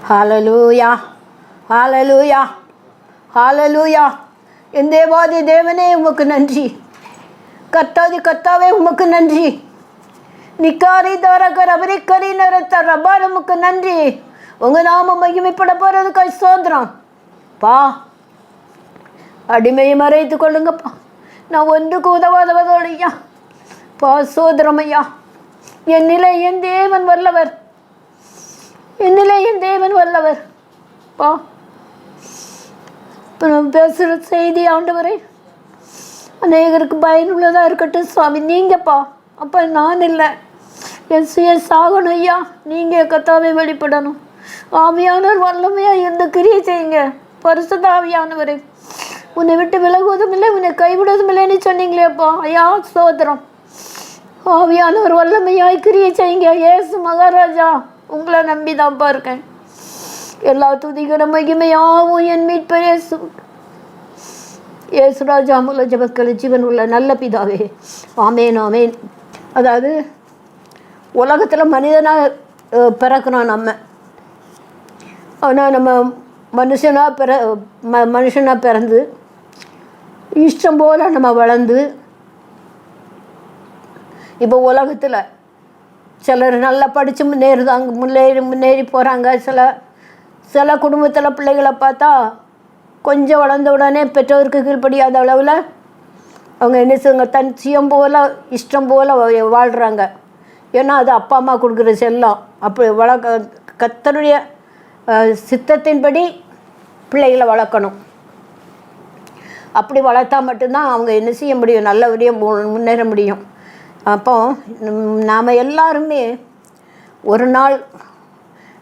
ஹalleluya ஹalleluya ஹalleluya. என் தேவாதி தேவனே உமக்கு நன்றி. கர்த்தாவே உமக்கு நன்றி. நிக்காரி தாரகர் அபரிக்கரி நரத்த ரபா உமக்கு நன்றி. உங்கள் நாமம் மகிமைப்பட போகிறதுக்காக சோதரம் பா. அடிமையை மறைத்து கொள்ளுங்கப்பா. நான் ஒன்றுக்கு உதவாதவதோடையா பா. சோதரம் ஐயா. என் நிலை என் தேவன் வல்லவர். என் நிலை என் தேவன் வல்லவர் பா. இப்போ நம்ம பேசுகிற செய்தி ஆண்டவரே அநேகருக்கு பயனுள்ளதாக இருக்கட்டும் சுவாமி. நீங்கப்பா அப்போ நான் இல்லை. என் சுய சாகணும் ஐயா. நீங்கள் கர்த்தாவே வெளிப்படணும். ஆவியானவர் வல்லமையாக எந்த கிரியை செய்யுங்க. பரிசுத்த ஆவியானவரே உன்னை விட்டு விலகுவதும் இல்லை உன்னை கைவிடுவதும் இல்லைன்னு சொன்னீங்களேப்பா. ஐயா சோதரம். ஆவியானவர் வல்லமையாய் கிரியை செய்யுங்க. இயேசு மகாராஜா உங்களை நம்பி தான்ப்பா இருக்கேன். எல்லா துதிகர மகிமையாவும் என் மீட்பர் இயேசு. இயேசுராஜா மூல ஜபக்கல ஜீவன் உள்ள நல்ல பிதாவே ஆமேன் ஆமேன். அதாவது உலகத்தில் மனிதனாக பிறக்கிறோம் நம்ம. ஆனால் நம்ம மனுஷனாக பிறந்து இஷ்டம் போல் நம்ம வளர்ந்து இப்போ உலகத்தில் சிலர் நல்லா படித்து முன்னேறி போகிறாங்க. சில குடும்பத்தில் பிள்ளைகளை பார்த்தா கொஞ்சம் வளர்ந்த உடனே பெற்றோருக்கு கீழ்ப்படியாத அளவில் அவங்க என்ன செய்யுங்க, தன் சுயம் போல் இஷ்டம் போல் வாழ்கிறாங்க. ஏன்னா அது அப்பா அம்மா கொடுக்குற செல்லம். அப்படி கர்த்தருடைய சித்தத்தின்படி பிள்ளைகளை வளர்க்கணும். அப்படி வளர்த்தா மட்டும்தான் அவங்க என்ன செய்ய முடியும், நல்லபடியாக முன்னேற முடியும். அப்போ நாம் எல்லாருமே ஒரு நாள்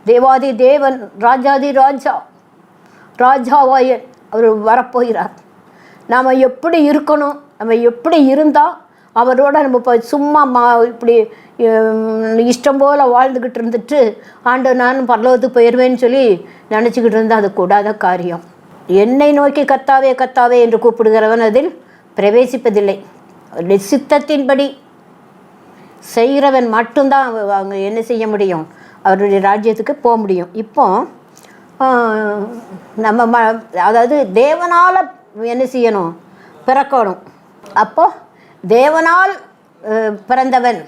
தேவாதி தேவன் ராஜாதி ராஜாவாய அவர் வரப்போகிறார். நாம் எப்படி இருக்கணும், நம்ம எப்படி இருந்தால் அவரோட நம்ம இப்போ சும்மா இப்படி இஷ்டம் போல் வாழ்ந்துக்கிட்டு இருந்துட்டு நானும் பரலோகத்துக்கு போயிடுவேன்னு சொல்லி நினச்சிக்கிட்டு இருந்தால் அது கூடாத காரியம். என்னை நோக்கி கர்த்தாவே கர்த்தாவே என்று கூப்பிடுகிறவன் அதில் பிரவேசிப்பதில்லை. அவருடைய சித்தத்தின்படி செய்கிறவன் மட்டும்தான் அவங்க என்ன செய்ய முடியும், அவருடைய ராஜ்யத்துக்கு போக முடியும். இப்போ நம்ம அதாவது தேவனால் என்ன செய்யணும், பிறக்கணும். அப்போ தேவனால் பிறந்தவன்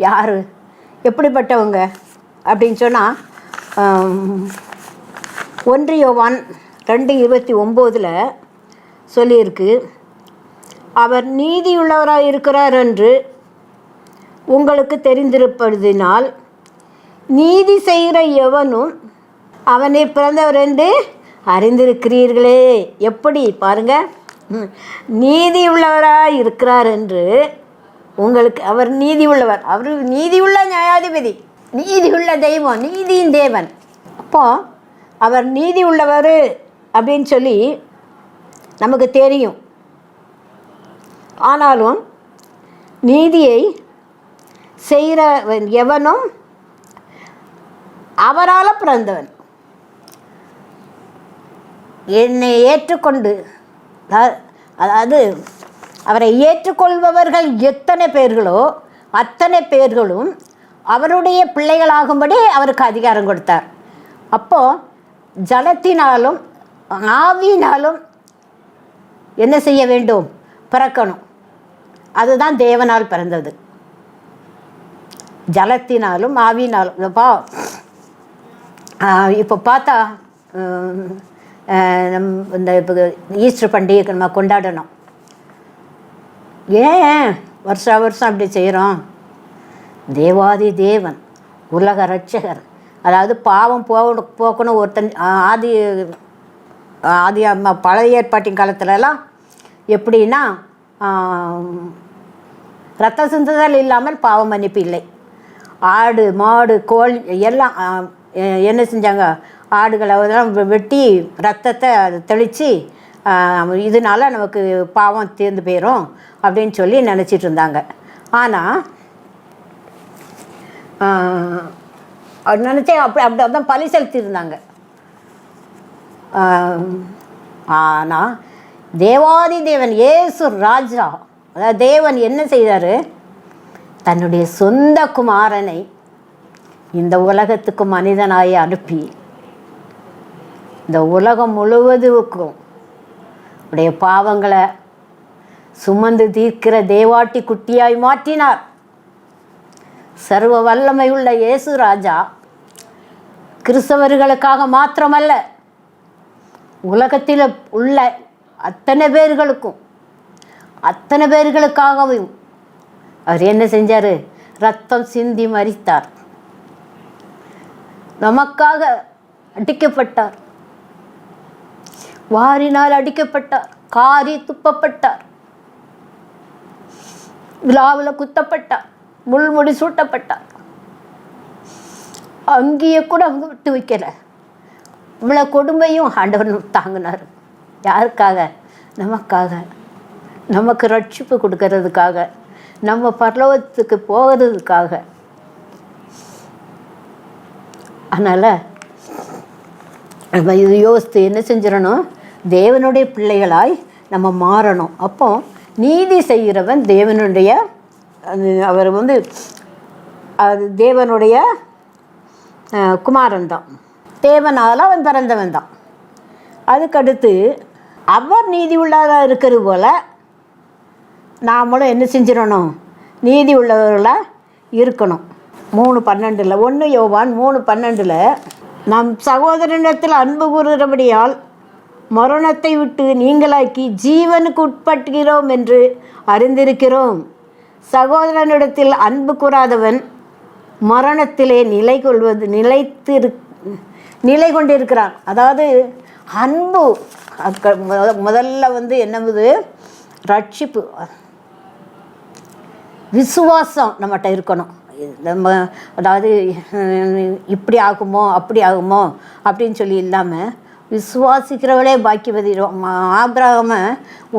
யார், எப்படிப்பட்டவங்க அப்படின்னு சொன்னால் 1 யோவான் 2:29 சொல்லியிருக்கு. அவர் நீதியுள்ளவராக இருக்கிறார் என்று உங்களுக்கு தெரிந்திருப்பதினால் நீதி செய்கிற எவனும் அவனை பிறந்தவர் என்று அறிந்திருக்கிறீர்களே. எப்படி பாருங்கள், நீதி உள்ளவராக இருக்கிறார் என்று உங்களுக்கு, அவர் நீதி உள்ளவர், அவர் நீதியுள்ள நியாயாதிபதி, நீதியுள்ள தெய்வம், நீதியின் தேவன். அப்போ அவர் நீதி உள்ளவர் அப்படின்னு சொல்லி நமக்கு தெரியும். ஆனாலும் நீதியை செய்கிறவன் எவனும் அவரால் பிறந்தவன். என்னை ஏற்றுக்கொண்டு, அதாவது அவரை ஏற்றுக்கொள்பவர்கள் எத்தனை பேர்களோ அத்தனை பேர்களும் அவருடைய பிள்ளைகளாகும்படி அவருக்கு அதிகாரம் கொடுத்தார். அப்போது ஜலத்தினாலும் ஆவியினாலும் என்ன செய்ய வேண்டும், பிறக்கணும். அதுதான் தேவனால் பிறந்தது. ஜலத்தினாலும் ஆவியினாலும். இப்போ பார்த்தா இந்த இப்போ ஈஸ்டர் பண்டிகைக்கு நம்ம கொண்டாடணும். ஏன் வருஷம் அப்படி செய்கிறோம்? தேவாதி தேவன், உலக ரட்சகர், அதாவது பாவம் போக்கணும் ஒருத்தன். ஆதி பழைய ஏற்பாட்டின் காலத்துலலாம் எப்படின்னா ரத்த சிந்துதல் இல்லாமல் பாவ மன்னிப்பு இல்லை. ஆடு மாடு கோழி எல்லாம் என்ன செஞ்சாங்க, ஆடுகளை அதெல்லாம் வெட்டி ரத்தத்தை தெளித்து இதனால் நமக்கு பாவம் தீர்ந்து போயிடும் அப்படின்னு சொல்லி நினச்சிட்டு இருந்தாங்க. ஆனால் நினச்சே அப்படிதான் பலி செலுத்தியிருந்தாங்க. ஆனால் தேவாதி தேவன் இயேசு ராஜா, அதாவது தேவன் என்ன செய்தார், தன்னுடைய சொந்த குமாரனை இந்த உலகத்துக்கு மனிதனாய் அனுப்பி இந்த உலகம் முழுவதுக்கும் உடைய பாவங்களை சுமந்து தீர்க்கிற தேவாட்டி குட்டியாய் மாற்றினார். சர்வ வல்லமை உள்ள இயேசு ராஜா கிறிஸ்தவர்களுக்காக மாத்திரமல்ல, உலகத்தில் உள்ள அத்தனை பேர்களுக்காகவும் அவர் என்ன செஞ்சார்? ரத்தம் சிந்தி மரித்தார். நமக்காக அடிக்கப்பட்டார், வாரினால் அடிக்கப்பட்டார், காரி துப்பப்பட்டார், விழாவில் குத்தப்பட்டார், முள்முடி சூட்டப்பட்டார். அங்கேயே கூட அவங்க விட்டு வைக்கல. இவ்வளோ கொடுமையும் ஆண்டவர் தாங்கினார். யாருக்காக? நமக்காக, நமக்கு ரட்சிப்பு கொடுக்கறதுக்காக, நம்ம பரலோகத்துக்கு போகிறதுக்காக. அதனால் நம்ம இது யோசித்து என்ன செஞ்சிடணும்? தேவனுடைய பிள்ளைகளாய் நம்ம மாறணும். அப்போ நீதி செய்கிறவன் தேவனுடைய, அவர் அது தேவனுடைய குமாரன் தான், தேவனால் அவன் பிறந்தவன் தான். அதுக்கடுத்து அவர் நீதி உள்ளதாக இருக்கிறது போல் நாமளும் என்ன செஞ்சிடணும்? நீதி உள்ளவர்களாக இருக்கணும். 3:12 1 யோவான் 3:12 நம் சகோதரனிடத்தில் அன்பு கூறுகிறபடியால் மரணத்தை விட்டு நீங்களாக்கி ஜீவனுக்கு உட்படுகிறோம் என்று அறிந்திருக்கிறோம். சகோதரனிடத்தில் அன்பு கூறாதவன் மரணத்திலே நிலை கொண்டிருக்கிறான். அதாவது அன்பு முதல்ல என்னது? ரட்சிப்பு, விசுவாசம் நம்மகிட்ட இருக்கணும். நம்ம அதாவது இப்படி ஆகுமோ அப்படி ஆகுமோ அப்படின்னு சொல்லி இல்லாமல் விசுவாசிக்கிறவளே பாக்கியவதி. ஆபிரகாமை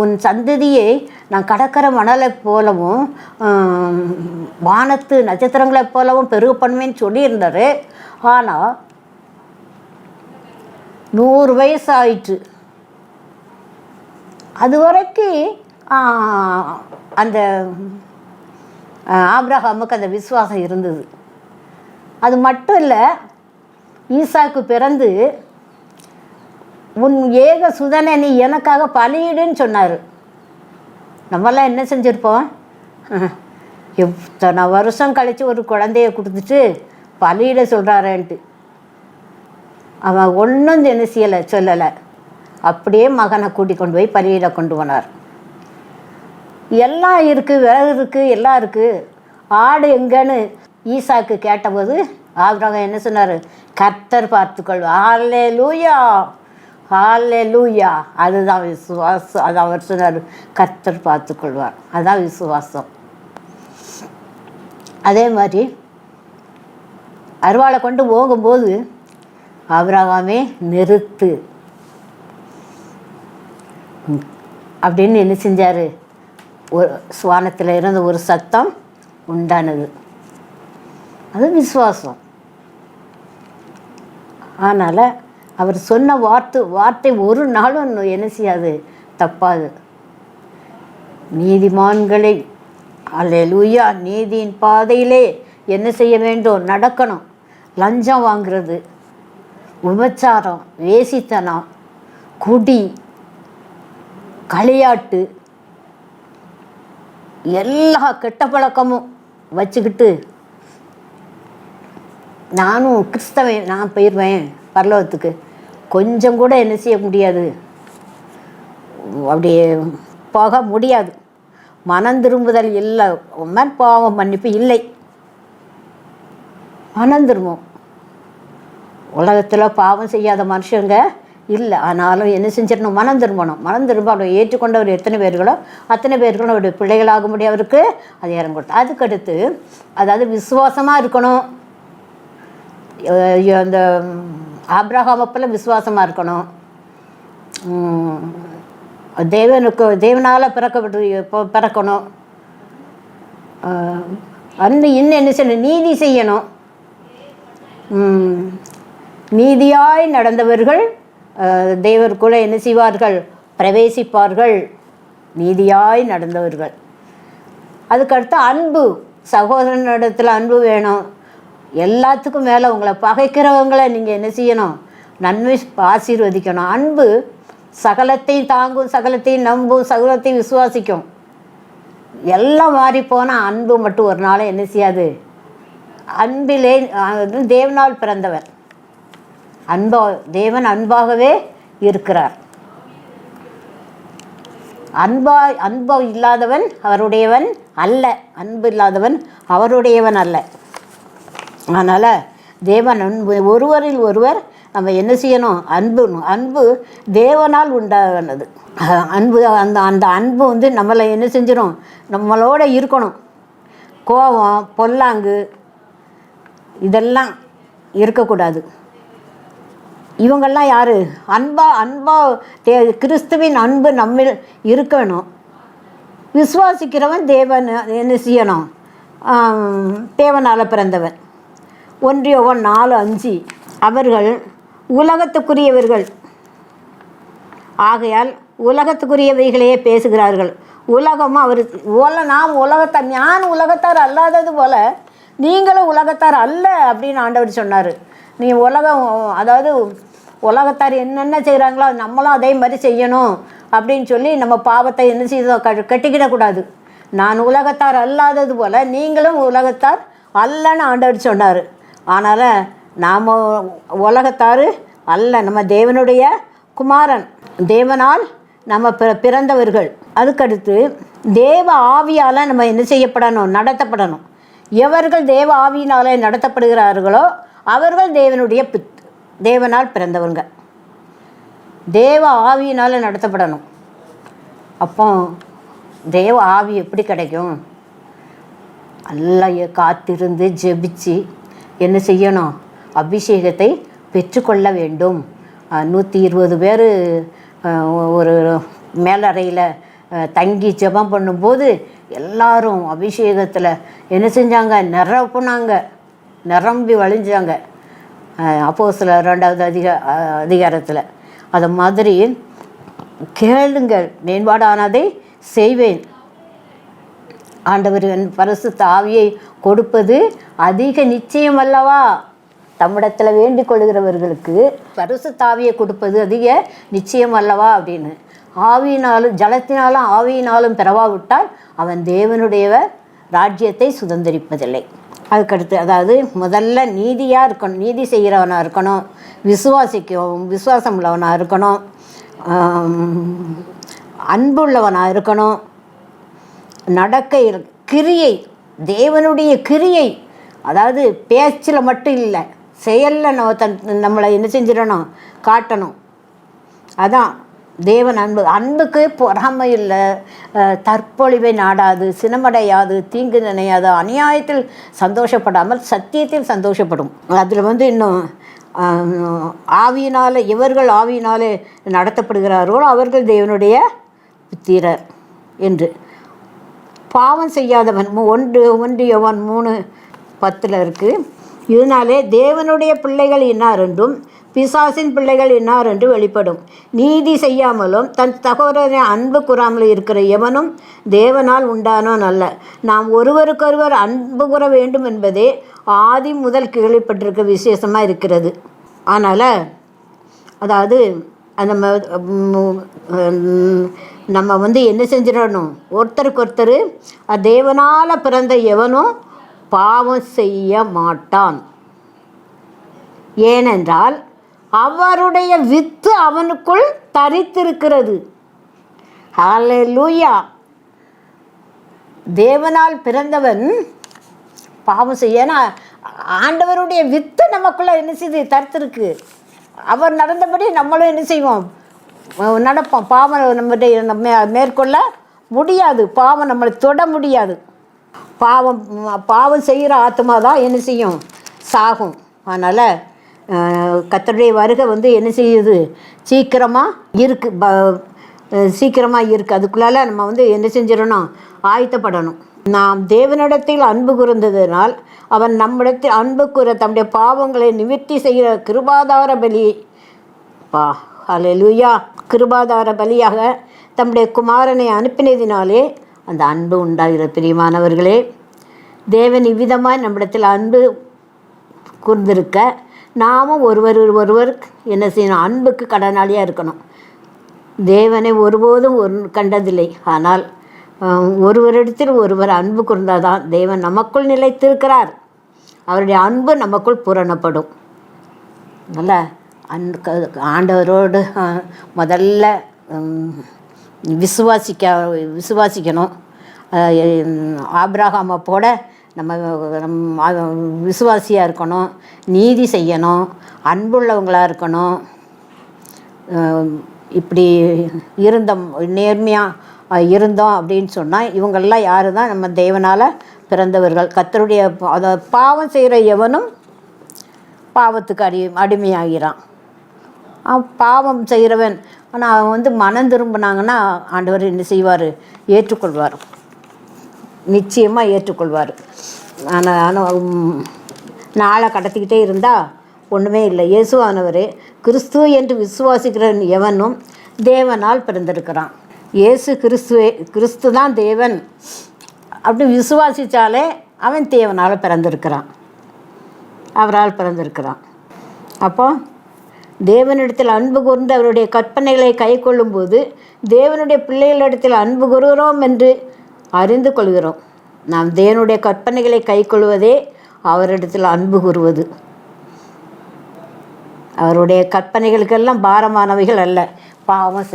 உன் சந்ததியை நான் கடற்கரை மணலை போலவும் வானத்து நட்சத்திரங்களை போலவும் பெருக பண்ணுவேன்னு சொல்லியிருந்தார். ஆனால் 100 வயசு ஆயிற்று. அது வரைக்கும் அந்த ஆபிரகாமுக்கு அந்த விசுவாசம் இருந்தது. அது மட்டும் இல்லை, ஈசாக்கு பிறந்து உன் ஏக சுதனை நீ எனக்காக பலியிடுன்னு சொன்னார். நம்மளாம் என்ன செஞ்சுருப்போம்? எத்தனை வருஷம் கழித்து ஒரு குழந்தைய கொடுத்துட்டு பலியிட சொல்கிறாரன்ட்டு. அவன் ஒன்றும் என்ன சொல்லலை. அப்படியே மகனை கூட்டி கொண்டு போய் பலியிட கொண்டு போனார். எல்லாம் இருக்குது, விறகு இருக்குது, எல்லாம் இருக்குது. ஆடு எங்கன்னு ஈசாக்கு கேட்டபோது ஆபிரகாம் என்ன சொன்னார்? கர்த்தர் பார்த்துக்கொள்வார். ஹல்லேலூயா, ஹல்லேலூயா. அதுதான் விசுவாசம். அது அவர் சொன்னார், கர்த்தர் பார்த்துக்கொள்வார். அதுதான் விசுவாசம். அதே மாதிரி அருவாளை கொண்டு போகும்போது ஆபிரகாமே நிறுத்து அப்படின்னு என்ன செஞ்சார்? ஒரு சுவானத்தில் இருந்து ஒரு சத்தம் உண்டானது. அது விசுவாசம். அதனால் அவர் சொன்ன வார்த்தை ஒரு நாளும் என்ன செய்யாது? தப்பாது. நீதிமான்களை அல்லேலூயா நீதியின் பாதையிலே என்ன செய்ய வேண்டும்? நடக்கணும். லஞ்சம் வாங்கிறது, விபச்சாரம், வேசித்தனம், குடி, களியாட்டு, எல்லா கெட்ட பழக்கமும் வச்சுக்கிட்டு நானும் கிறிஸ்தவன், நான் போயிடுவேன் பரலோகத்துக்கு, கொஞ்சம் கூட என்ன செய்ய முடியாது, அப்படியே போக முடியாது. மனம் திரும்புதல் இல்லை, பாவம் மன்னிப்பு இல்லை. மனம் திரும்பும். உலகத்தில் பாவம் செய்யாத மனுஷங்க இல்லை. ஆனாலும் என்ன செஞ்சிடணும்? மனம் திரும்பணும். மனம் திரும்ப அவரை ஏற்றுக்கொண்டவர் எத்தனை பேர்களோ அத்தனை பேர்களும் அவருடைய பிள்ளைகளாக முடியவருக்கு அது இடம் கொடுத்து. அதுக்கடுத்து அதாவது விசுவாசமாக இருக்கணும். அந்த ஆபிரகாமப்பெல்லாம் விசுவாசமாக இருக்கணும். தேவனால் பிறக்கணும். இன்னும் என்ன செய்யணும்? நீதி செய்யணும். நீதியாய் நடந்தவர்கள் தேவருக்குள்ளே என்ன செய்வார்கள்? பிரவேசிப்பார்கள். நீதியாய் நடந்தவர்கள். அதுக்கடுத்து அன்பு, சகோதரனிடத்தில் அன்பு வேணும். எல்லாத்துக்கும் மேலே உங்களை பகைக்கிறவங்களை நீங்கள் என்ன செய்யணும்? நன்மை ஆசீர்வதிக்கணும். அன்பு சகலத்தையும் தாங்கும், சகலத்தையும் நம்பும், சகலத்தையும் விசுவாசிக்கும். எல்லாம் மாறி போனால் அன்பு மட்டும் ஒரு நாள் என்ன செய்யாது. அன்பிலே தேவனால் பிறந்தவர் தேவன் அன்பாகவே இருக்கிறார். அன்பு இல்லாதவன் அவருடையவன் அல்ல, அன்பு இல்லாதவன் அவருடையவன் அல்ல. அதனால் தேவன் அன்பு, ஒருவரில் ஒருவர் நம்ம என்ன செய்யணும், அன்பு தேவனால் உண்டானது. அன்பு அந்த அன்பு வந்து நம்மளை என்ன செஞ்சிடும், நம்மளோட இருக்கணும். கோபம், பொல்லாங்கு இதெல்லாம் இருக்கக்கூடாது. இவங்கெல்லாம் யார், அன்பா கிறிஸ்துவின் அன்பு நம்மில் இருக்கணும். விசுவாசிக்கிறவன் தேவன் என்ன செய்யணும், தேவனால் பிறந்தவன். 1 யோவான் 4:5 அவர்கள் உலகத்துக்குரியவர்கள் ஆகையால் உலகத்துக்குரியவைகளையே பேசுகிறார்கள். உலகமும் அவர் நாம் உலகத்தார், ஞான் உலகத்தார் அல்லாதது போல நீங்களும் உலகத்தார் அல்ல அப்படின்னு ஆண்டவர் சொன்னார். நீ அதாவது உலகத்தார் என்னென்ன செய்கிறாங்களோ நம்மளும் அதே மாதிரி செய்யணும் அப்படின்னு சொல்லி நம்ம பாவத்தை என்ன செய்தோம், கட்டிக்கிடக்கூடாது. நான் உலகத்தார் அல்லாதது போல் நீங்களும் உலகத்தார் அல்லன்னு ஆண்டவர் சொன்னார். அதனால் நாம் உலகத்தார் அல்ல, நம்ம தேவனுடைய குமாரன், தேவனால் நம்ம பிறந்தவர்கள். அதுக்கடுத்து தேவ ஆவியால் நம்ம என்ன செய்யப்படணும், நடத்தப்படணும். எவர்கள் தேவ ஆவியினாலே நடத்தப்படுகிறார்களோ அவர்கள் தேவனால் பிறந்தவங்க, தேவ ஆவியினால் நடத்தப்படணும். அப்போ தேவ ஆவி எப்படி கிடைக்கும், நல்லா காத்திருந்து ஜெபிச்சு என்ன செய்யணும், அபிஷேகத்தை பெற்றுக்கொள்ள வேண்டும். 120 பேர் ஒரு மேலறையில் தங்கி ஜெபம் பண்ணும்போது எல்லாரும் அபிஷேகத்தில் என்ன செஞ்சாங்க, நிரம்பி வழிஞ்சாங்க. அப்போஸ்தலர் 2வது அதிகாரத்தில் அது மாதிரி கேளுங்கள் மேம்பாடானதை செய்வேன். ஆண்டவர் பரிசுத்த ஆவியை கொடுப்பது அதிக நிச்சயம் அல்லவா, தம்மிடத்தில் வேண்டிக் கொள்கிறவர்களுக்கு பரிசுத்த ஆவியை கொடுப்பது அதிக நிச்சயம் அல்லவா அப்படின்னு. ஆவியினாலும் ஜலத்தினாலும் ஆவியினாலும் பிறவாவிட்டால் அவன் தேவனுடைய ராஜ்யத்தை சுதந்திரிப்பதில்லை. அதுக்கடுத்து அதாவது முதல்ல நீதியாக இருக்கணும், நீதி செய்கிறவனாக இருக்கணும், விசுவாசம் உள்ளவனாக இருக்கணும், அன்புள்ளவனாக இருக்கணும். கிரியை, தேவனுடைய கிரியை, அதாவது பேச்சில் மட்டும் இல்லை, செயலில் நம்மளை என்ன செஞ்சிடணும், காட்டணும். அதான் தேவன் அன்புக்கு பொறாமை இல்லை, தற்பொழிவை நாடாது, சினமடையாது, தீங்கு நினையாது, அநியாயத்தில் சந்தோஷப்படாமல் சத்தியத்தில் சந்தோஷப்படும். அதில் இன்னும் ஆவியினால் இவர்கள் ஆவியினாலே நடத்தப்படுகிறார்களோ அவர்கள் தேவனுடைய புத்திரர் என்று. பாவம் செய்யாதவன் 1 யோவான் 3:10 இருக்குது. இதனாலே தேவனுடைய பிள்ளைகள் இன்னார் என்றும் பிசாசின் பிள்ளைகள் இன்னார் என்று வெளிப்படும். நீதி செய்யாமலும் தன் சகோதரனை அன்பு கூறாமலும் இருக்கிற எவனும் தேவனால் உண்டானோன் அல்ல. நாம் ஒருவருக்கொருவர் அன்பு கூற வேண்டும் என்பதே ஆதி முதல் கேள்விப்பட்டிருக்க விசேஷமாக இருக்கிறது. அதனால் அதாவது நம்ம என்ன செஞ்சிடணும், ஒருத்தருக்கு ஒருத்தர் தேவனால் பிறந்த எவனும் பாவம் செய்ய மாட்டான். ஏனென்றால் அவருடைய வித்து அவனுக்குள் தரித்திருக்கிறது. ஹல்லேலூயா. தேவனால் பிறந்தவன் பாவம் செய்ய, ஆண்டவருடைய வித்து நமக்குள்ள என்ன செய்து தரித்திருக்கு. அவர் நடந்தபடி நம்மளும் என்ன செய்வோம், நடப்போம். பாவம் நம்ம மேற்கொள்ள முடியாது, பாவம் நம்மளை தொட முடியாது. பாவம் செய்கிற ஆத்மா தான் என்ன செய்யும், சாகும். அதனால் கர்த்தருடைய வருகை என்ன செய்யுது, சீக்கிரமாக இருக்குது. அதுக்குள்ளால நம்ம என்ன செஞ்சிடணும், ஆயத்தப்படணும். நாம் தேவனிடத்தில் அன்பு கூர்ந்ததினால் அவன் நம்மிடத்தில் அன்பு கூற தம்முடைய பாவங்களை நிவர்த்தி செய்கிற கிருபாதார பலி ஹல்லேலூயா, கிருபாதார பலியாக தம்முடைய குமாரனை அனுப்பினதினாலே அந்த அன்பு உண்டாகிற பிரியமானவர்களே. தேவன் இவ்விதமாய் நம்மிடத்தில் அன்பு கூர்ந்திருக்க நாமும் ஒருவர் என்ன செய்யணும்? அன்புக்கு கடனாளியாக இருக்கணும். தேவனை ஒருபோதும் கண்டதில்லை. ஆனால் ஒருவரிடத்தில் ஒருவர் அன்பு கூர்ந்தால் தான் தேவன் நமக்குள் நிலைத்திருக்கிறார். அவருடைய அன்பு நமக்குள் பூரணப்படும். நல்ல ஆண்டவரோடு முதல்ல விசுவாசிக்கணும். ஆபிரகாமை போல நம்ம விசுவாசியாக இருக்கணும், நீதி செய்யணும், அன்புள்ளவங்களாக இருக்கணும். இப்படி நேர்மையாக இருந்தோம் அப்படின்னு சொன்னால் இவங்கெல்லாம் யார் தான்? நம்ம தேவனால் பிறந்தவர்கள். கர்த்தருடைய பாவம் செய்கிற எவனும் பாவத்துக்கு அடிமையாகிறான். பாவம் செய்கிறவன் ஆனால் அவன் மனம் திரும்பினாங்கன்னா ஆண்டவர் என்ன செய்வார்? ஏற்றுக்கொள்வார், நிச்சயமாக ஏற்றுக்கொள்வார். ஆனால் நாளை கடத்திக்கிட்டே இருந்தால் ஒன்றுமே இல்லை. இயேசுவானவர் கிறிஸ்து என்று விசுவாசிக்கிற எவனும் தேவனால் பிறந்திருக்கிறான். இயேசு கிறிஸ்து தான் தேவன் அப்படி விசுவாசித்தாலே அவன் தேவனால் பிறந்திருக்கிறான், அவரால் பிறந்திருக்கிறான். அப்போ தேவனிடத்தில் அன்பு கூர்ந்து அவருடைய கற்பனைகளை கை கொள்ளும்போது தேவனுடைய பிள்ளைகளிடத்தில் அன்பு கூறுகிறோம் என்று அறிந்து கொள்கிறோம். நாம் தேவனுடைய கற்பனைகளை கை கொள்வதே அவரிடத்தில் அன்பு கூறுவது. அவருடைய கற்பனைகளுக்கெல்லாம் பாரமானவைகள் அல்ல. பாவம்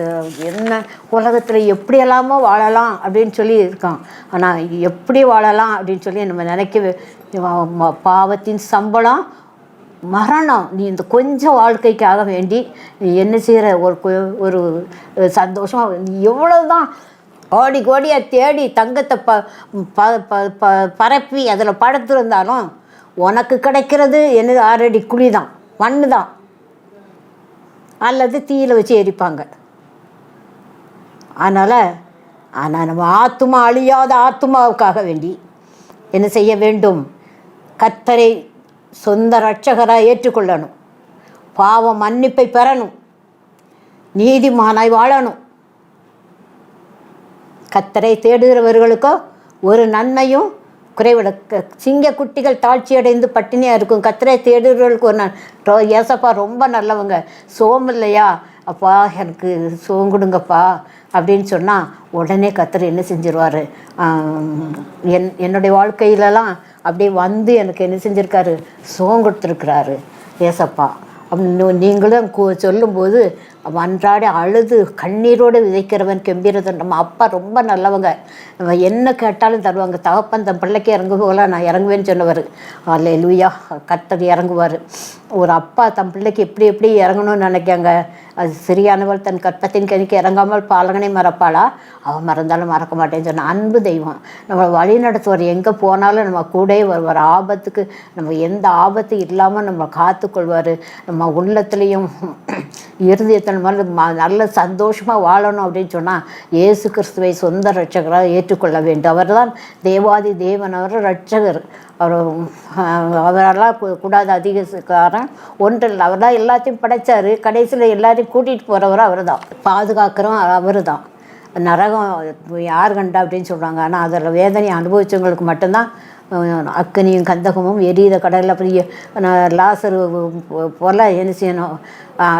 என்ன உலகத்தில் எப்படியெல்லாமோ வாழலாம் அப்படின்னு சொல்லி இருக்கான். ஆனால் எப்படி வாழலாம் அப்படின்னு சொல்லி நம்ம நினைக்கவே, பாவத்தின் சம்பளம் மரணம். நீ இந்த கொஞ்சம் வாழ்க்கைக்காக வேண்டி நீ என்ன செய்கிற? ஒரு சந்தோஷமாக நீ எவ்வளோதான் கோடி கோடியாக தேடி தங்கத்தை பரப்பி அதில் படுத்திருந்தாலும் உனக்கு கிடைக்கிறது என்ன? 6 அடி குழி தான், மண்ணு தான், அல்லது தீயில் வச்சு எரிப்பாங்க. ஆனால் நம்ம ஆத்துமா அழியாத ஆத்துமாவுக்காக வேண்டி என்ன செய்ய வேண்டும்? கர்த்தரை சொந்த இரட்சகராக ஏற்றுக்கொள்ளணும், பாவ மன்னிப்பை பெறணும், நீதிமானாய் வாழணும். கர்த்தரை தேடுகிறவர்களுக்கோ ஒரு நன்மையும் குறைவிட. சிங்க குட்டிகள் தாழ்ச்சியடைந்து பட்டினியாக இருக்கும். கர்த்தரை தேடுகிறவர்களுக்கு ஒரு ஏசப்பா ரொம்ப நல்லவங்க, சோம் இல்லையா அப்பா, எனக்கு சோம் கொடுங்கப்பா அப்படின்னு சொன்னால் உடனே கர்த்தர் என்ன செஞ்சிருவார்? என்னுடைய வாழ்க்கையிலலாம் அப்படியே எனக்கு என்ன செஞ்சுருக்காரு? சோம் கொடுத்துருக்குறாரு ஏசப்பா அப்படின்னு நீங்களும் சொல்லும்போது அன்றாட அழுது கண்ணீரோடு விதைக்கிறவன் கெம்பீரதன். நம்ம அப்பா ரொம்ப நல்லவங்க, நம்ம என்ன கேட்டாலும் தருவாங்க. தகப்பன் தன் பிள்ளைக்கு இறங்குவோல, நான் இறங்குவேன்னு சொன்னவர். அல்லேலூயா, கர்த்தர் இறங்குவார். ஒரு அப்பா தன் பிள்ளைக்கு எப்படி இறங்கணும்னு நினைக்காங்க. அது சரியானவள் தன் கற்பத்தின் கனிக்கு இறங்காமல் பாலகனை மறப்பாளா? அவன் மறந்தாலும் மறக்க மாட்டேன்னு சொன்ன அன்பு தெய்வம். நம்மளை வழி நடத்துவார். எங்கே போனாலும் நம்ம கூடவே வருவார். ஆபத்துக்கு நம்ம எந்த ஆபத்து இல்லாமல் நம்ம காத்துக்கொள்வார். நம்ம உள்ளத்துலேயும் இருதயத்தில் நல்ல சந்தோஷமாக வாழணும் அப்படின்னு சொன்னால் இயேசு கிறிஸ்துவை சொந்த இரட்சகராக ஏற்றுக்கொள்ள வேண்டும். அவர் தான் தேவாதி தேவன், அவர் இரட்சகர். அவரெல்லாம் கூடாத அதிகாரம் ஒன்றில். அவர் தான் எல்லாத்தையும் படைத்தார். கடைசியில் எல்லாரையும் கூட்டிகிட்டு போகிறவர் அவர் தான், பாதுகாக்கிறோம் அவர் தான். நரகம் யார் கண்டா அப்படின்னு சொல்கிறாங்க. ஆனால் அதில் வேதனையை அனுபவித்தவங்களுக்கு மட்டும்தான் அக்கனியும் கந்தகமும் எரியிற கடலில் பெரிய லாசரு போல் என்ன செய்யணும்?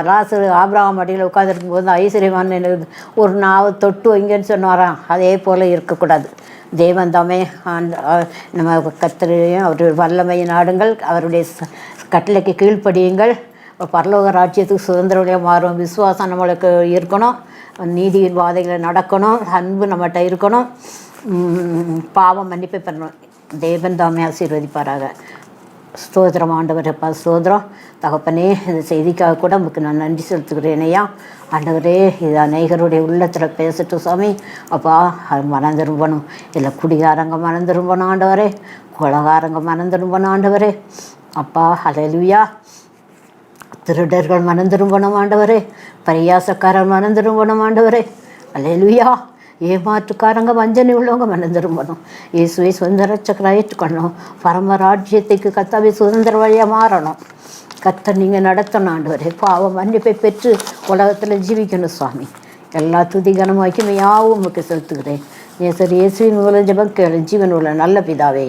லாசரு ஆபிரகாம் அடியில் உட்காந்துருக்கும் போது ஐஸ்வர்யவான் ஒரு நாவை தொட்டு வைங்கன்னு சொன்னாராம். அதே போல் இருக்கக்கூடாது. தேவன் தாமே நம்ம கர்த்தரையும் அவருடைய வல்லமையை நாடுங்கள், அவருடைய கட்டளைக்கு கீழ்ப்படியுங்கள், பரலோக ராஜ்யத்துக்கு சுதந்திரமாக மாறும். விசுவாசம் நம்மளுக்கு இருக்கணும், நீதியின் வாதைகளை நடக்கணும், அன்பு நம்மகிட்ட இருக்கணும், பாவம் மன்னிப்பை பெறணும். தேவன் தாமே ஆசீர்வதிப்பாராக. ஸ்தோத்திரம் ஆண்டவரப்பா, ஸ்தோத்திரம் தகப்பனே. இந்த செய்திக்காக கூட உங்களுக்கு நான் நன்றி செலுத்துகிறேன் ஐயா. ஆண்டவரே, இது அநேகருடைய உள்ளத்தில் பேசட்டும் சாமி. அப்பா, அது மனம் திரும்பணும். இல்லை குடிகாரங்க மனம் திரும்பணும் ஆண்டவரே, கொலகாரங்க மனம் திரும்பணும் ஆண்டவரே. அப்பா ஹல்லேலூயா. திருடர்கள் மனம் திரும்பணும் ஆண்டவரே, பரியாசக்காரர் மனம் திரும்பணும் ஆண்டவரே. ஹல்லேலூயா. ஏமாற்றுக்காரங்க வஞ்சனை உள்ளவங்க மனம் திரும்பணும். இயேசுவை சுதந்திர இரட்சகராக ஏற்றுக்கொள்ளணும். பரமராஜ்யத்துக்கு கர்த்தாவை சுதந்திர வழியாக மாறணும். கர்த்தர் நீங்கள் நடத்தணும் ஆண்டவரே. பாவம் மன்னிப்பை பெற்று உலகத்தில் ஜீவிக்கணும் சுவாமி. எல்லா துதி கனமும் வைக்குமையாவும் உங்களுக்கு செலுத்துகிறேன். இயேசுவின் மூலம் ஜெபம் கேளு, ஜீவன் உள்ள நல்ல பிதாவே.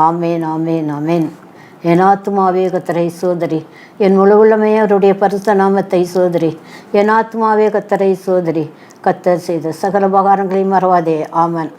ஆமேன், ஆமேன், ஆமேன். என் ஆத்துமாவே கர்த்தரை சோதரி, என் முழு உள்ளமே அவருடைய பரிசுத்த நாமத்தை சோதரி. என் ஆத்துமாவே கர்த்தரை சோதரி, கர்த்தர் செய்த சகல உபகாரங்களையும் மறவாதே. ஆமென்.